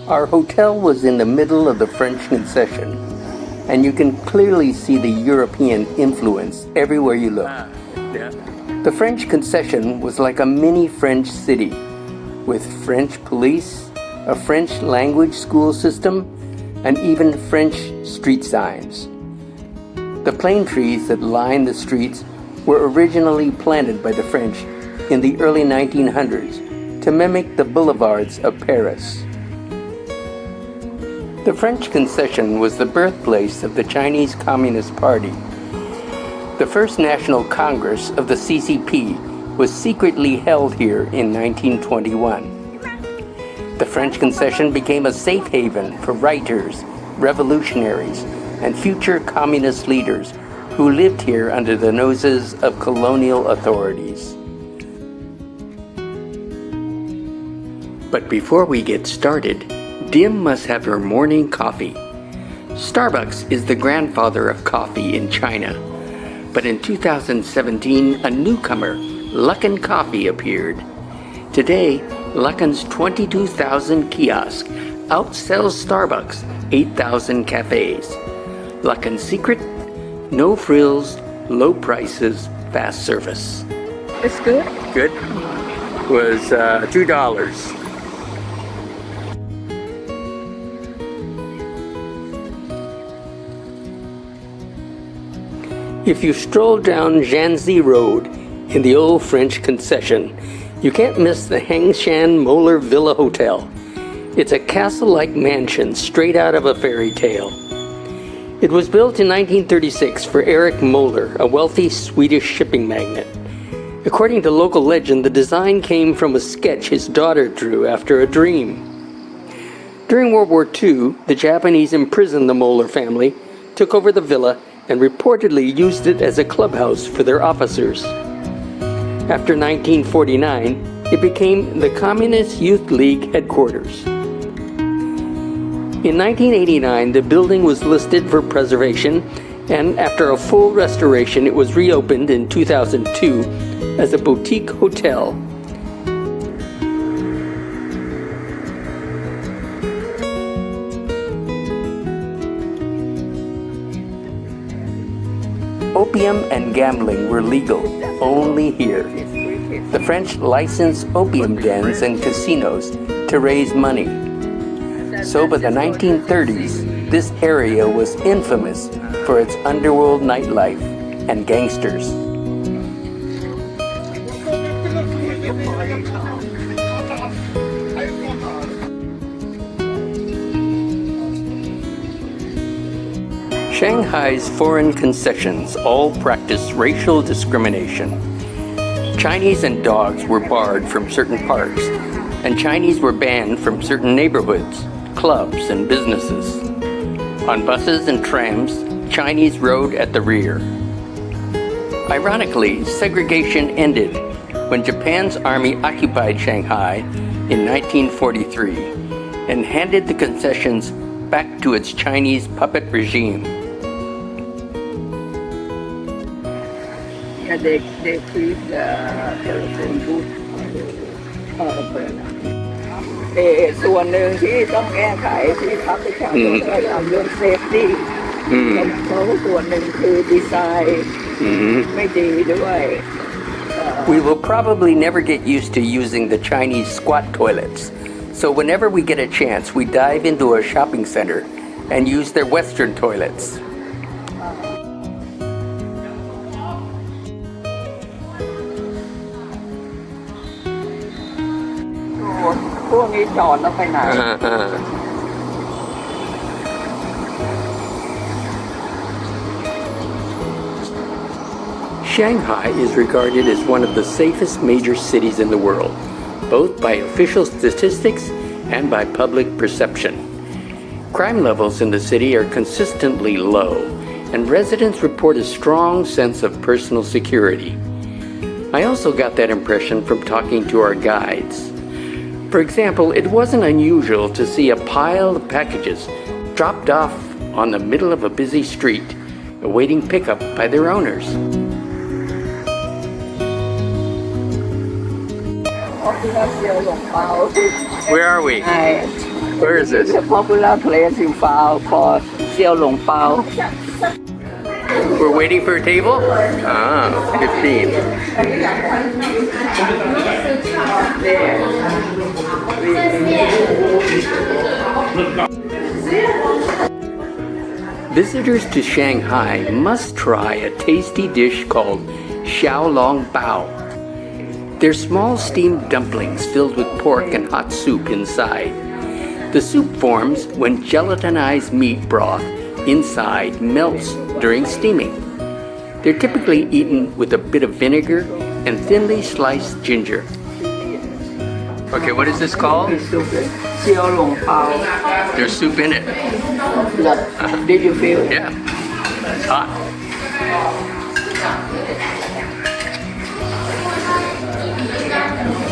Our hotel was in the middle of the French Concession, and you can clearly see the European influence everywhere you look. The French Concession was like a mini French city, with French police, a French language school system, and even French street signs. The plane trees that line the streets were originally planted by the French in the early 1900s to mimic the boulevards of Paris. The French Concession was the birthplace of the Chinese Communist Party. The first National Congress of the CCP was secretly held here in 1921. The French Concession became a safe haven for writers, revolutionaries, and future communist leaders who lived here under the noses of colonial authorities. But before we get started, Dim must have her morning coffee. Starbucks is the grandfather of coffee in China. But in 2017, a newcomer, Luckin Coffee, appeared. Today, Luckin's 22,000 kiosk outsells Starbucks' 8,000 cafes. Luckin's secret? No frills, low prices, fast service. It's good. Good? It was $2. If you stroll down Janzi Road in the old French Concession, you can't miss the Hengshan Moeller Villa Hotel. It's a castle-like mansion straight out of a fairy tale. It was built in 1936 for Erich Moeller, a wealthy Swedish shipping magnate. According to local legend, the design came from a sketch his daughter drew after a dream. During World War II, the Japanese imprisoned the Moeller family, took over the villa, and reportedly used it as a clubhouse for their officers. After 1949, it became the Communist Youth League headquarters. In 1989, the building was listed for preservation, and after a full restoration, it was reopened in 2002 as a boutique hotel. Opium and gambling were legal only here. The French licensed opium dens and casinos to raise money. So by the 1930s, this area was infamous for its underworld nightlife and gangsters. Shanghai's foreign concessions all practice racial discrimination. Chinese and dogs were barred from certain parks, and Chinese were banned from certain neighborhoods, clubs, and businesses. On buses and trams, Chinese rode at the rear. Ironically, segregation ended when Japan's army occupied Shanghai in 1943 and handed the concessions back to its Chinese puppet regime. They keep the telephone booth open. ส่วนหนึ่งที่ต้องแก้ไขที่พรรคประชาธิปไตยทำเรื่องเซฟตี้เพราะว่าส่วนหนึ่งคือดีไซน์ไม่ดีด้วย We will probably never get used to using the Chinese squat toilets. So whenever we get a chance, we dive into a shopping center and use their Western toilets. พวกนี้จอดแล้วไปไหน Shanghai is regarded as one of the safest major cities in the world, both by official statistics and by public perception. Crime levels in the city are consistently low, and residents report a strong sense of personal security. I also got that impression from talking to our guides. For example, it wasn't unusual to see a pile of packages dropped off on the middle of a busy street, awaiting pickup by their owners. Where are we? Where is this? It's a popular place in Pao for Xiao Long Pao. We're waiting for a table? Ah, 15. Visitors to Shanghai must try a tasty dish called Xiaolong Bao. They're small steamed dumplings filled with pork and hot soup inside. The soup forms when gelatinized meat broth inside melts during steaming. They're typically eaten with a bit of vinegar and thinly sliced ginger. Okay, what is this called? Xiao Long Pao. There's soup in it. Did you feel it? Yeah, it's hot.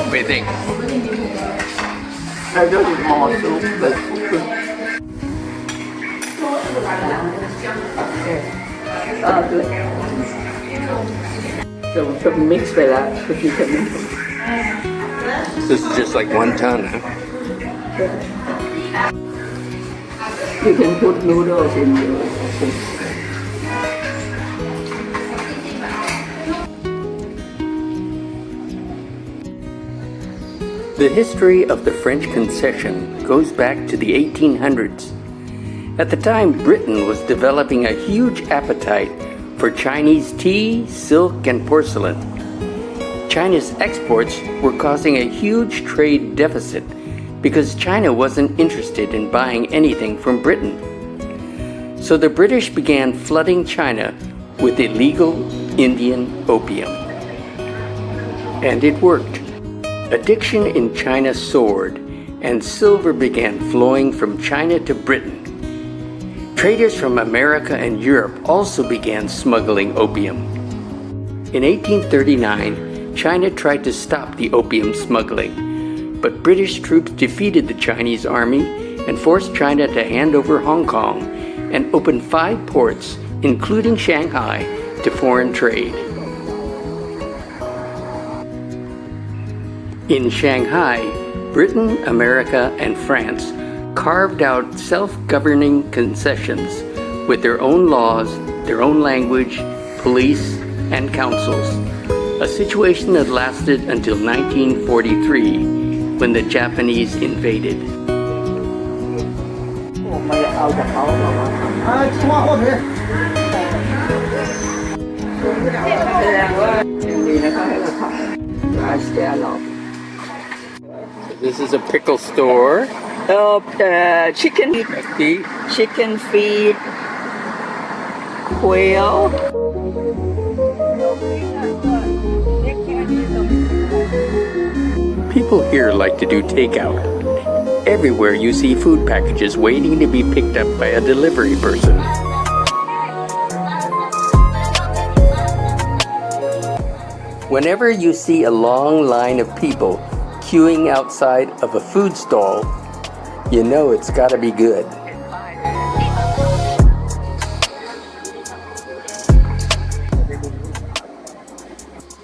What do you think? I don't need more soup, but good. So mix ไปแล้วก็คือจะ mix. This is just like wonton, huh? You can put noodles in your soup. The history of the French concession goes back to the 1800s. At the time, Britain was developing a huge appetite for Chinese tea, silk, and porcelain. China's exports were causing a huge trade deficit because China wasn't interested in buying anything from Britain. So the British began flooding China with illegal Indian opium. And it worked. Addiction in China soared, and silver began flowing from China to Britain. Traders from America and Europe also began smuggling opium. In 1839, China tried to stop the opium smuggling, but British troops defeated the Chinese army and forced China to hand over Hong Kong and opened 5 ports, including Shanghai, to foreign trade. In Shanghai, Britain, America, and France carved out self-governing concessions with their own laws, their own language, police, and councils, a situation that lasted until 1943 when the Japanese invaded. ไม่ได้เอาจากเขาหรอกแสดงว่าอย่างดีนะคะให้เราทำอาเซียนเรา This is a pickle store. Chicken Feet. chicken feet quail People here like to do takeout. Everywhere you see food packages waiting to be picked up by a delivery person. Whenever you see a long line of people queuing outside of a food stall, you know it's gotta be good.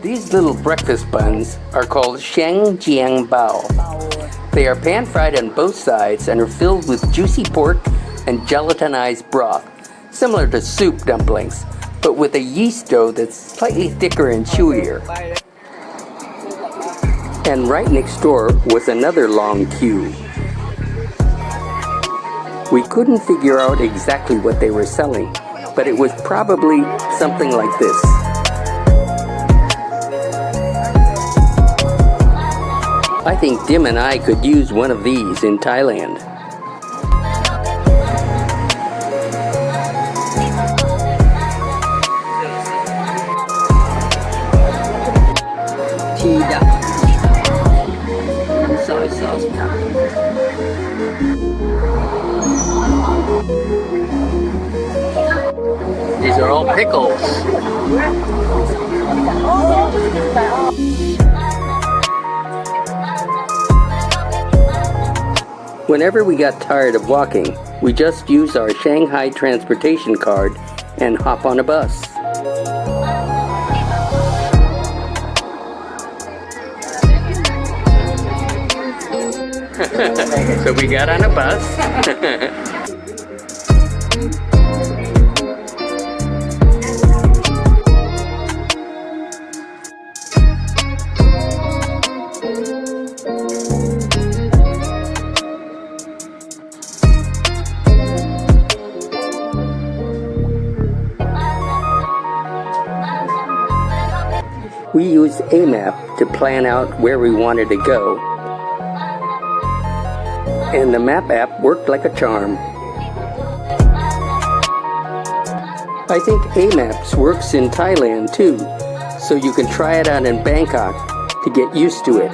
These little breakfast buns are called Shangjiang Bao. They are pan-fried on both sides and are filled with juicy pork and gelatinized broth, similar to soup dumplings, but with a yeast dough that's slightly thicker and chewier. And right next door was another long queue. We couldn't figure out exactly what they were selling, but it was probably something like this. I think Dim and I could use one of these in Thailand. tea duck and soy sauce duck. These are all pickles. Whenever we got tired of walking, we just used our Shanghai transportation card and hop on a bus. So we got on a bus. We used a map to plan out where we wanted to go, and the map app worked like a charm. I think A-Maps works in Thailand too, so you can try it out in Bangkok to get used to it.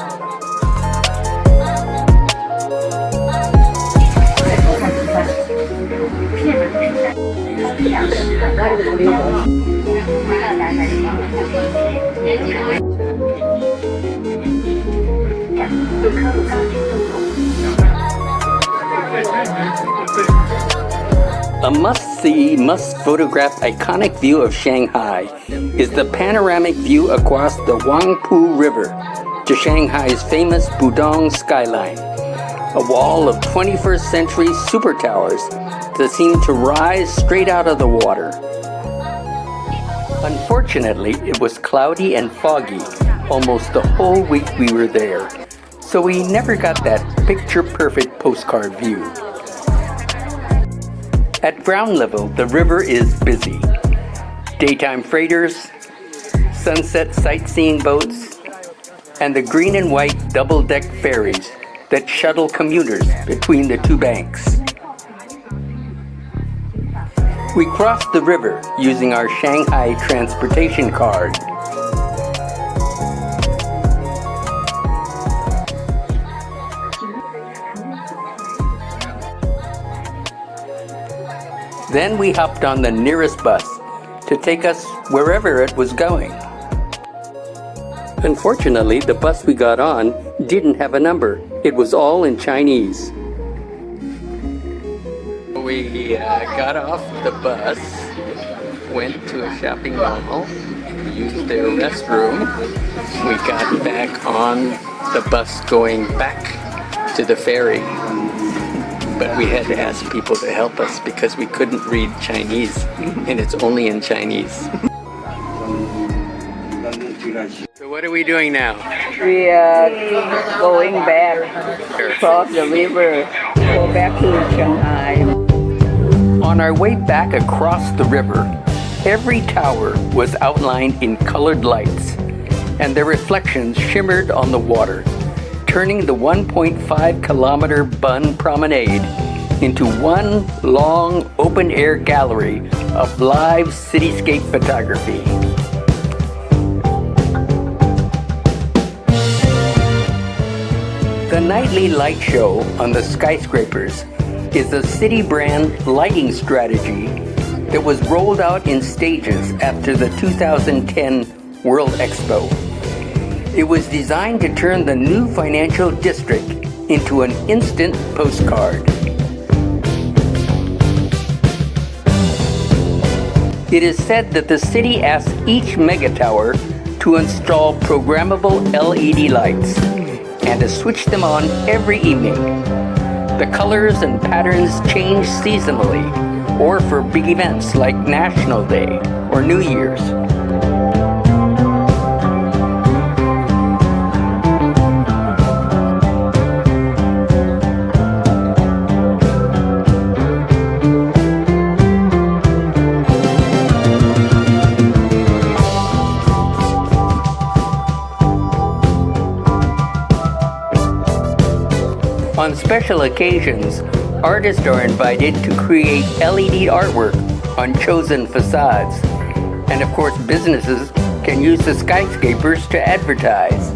A must-see, must-photograph iconic view of Shanghai is the panoramic view across the Huangpu River to Shanghai's famous Pudong skyline, a wall of 21st century super towers that seem to rise straight out of the water. Unfortunately, it was cloudy and foggy almost the whole week we were there, so we never got that picture-perfect postcard view. At ground level, the river is busy. Daytime freighters, sunset sightseeing boats, and the green and white double-deck ferries that shuttle commuters between the two banks. We crossed the river using our Shanghai transportation card. Then we hopped on the nearest bus to take us wherever it was going. Unfortunately, the bus we got on didn't have a number. It was all in Chinese. We got off the bus, went to a shopping mall, used their restroom. We got back on the bus going back to the ferry. But we had to ask people to help us because we couldn't read Chinese, and it's only in Chinese. So what are we doing now? We are going back, across the river, go back to Shanghai. On our way back across the river, every tower was outlined in colored lights, and their reflections shimmered on the water, turning the 1.5-kilometer Bund Promenade into one long open-air gallery of live cityscape photography. The nightly light show on the skyscrapers is a city brand lighting strategy that was rolled out in stages after the 2010 World Expo. It was designed to turn the new financial district into an instant postcard. It is said that the city asked each megatower to install programmable LED lights and to switch them on every evening. The colors and patterns change seasonally or for big events like National Day or New Year's. On special occasions, artists are invited to create LED artwork on chosen facades. And of course, businesses can use the skyscrapers to advertise.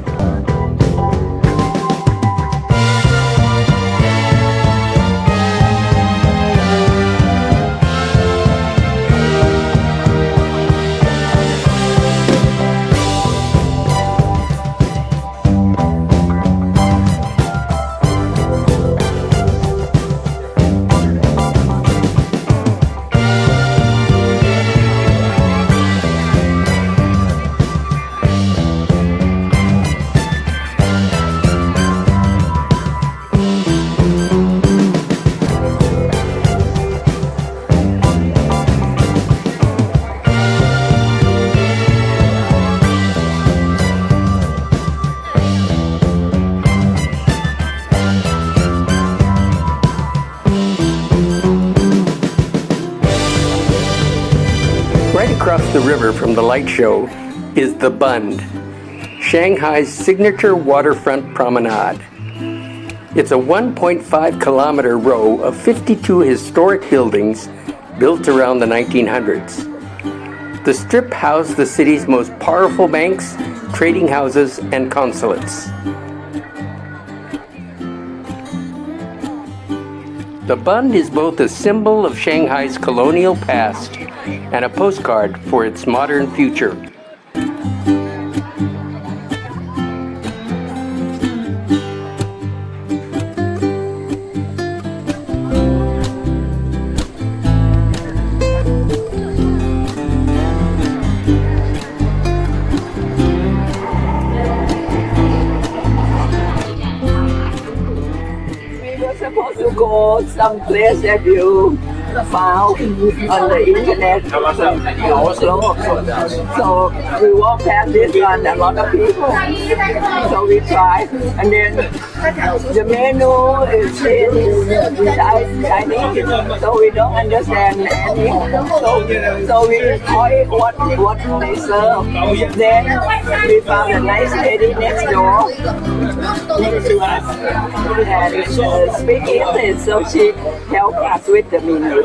across the river from the light show is the Bund, Shanghai's signature waterfront promenade. It's a 1.5-kilometer row of 52 historic buildings built around the 1900s. The strip housed the city's most powerful banks, trading houses, and consulates. The Bund is both a symbol of Shanghai's colonial past and a postcard for its modern future. Supposed to go someplace that you found on the internet. So we walk past this one, a lot of people. So we try, and then the menu is in Chinese, so we don't understand any. So we try what they serve. Then we found a nice lady next door to us, and speak English, so she helped us with the menu.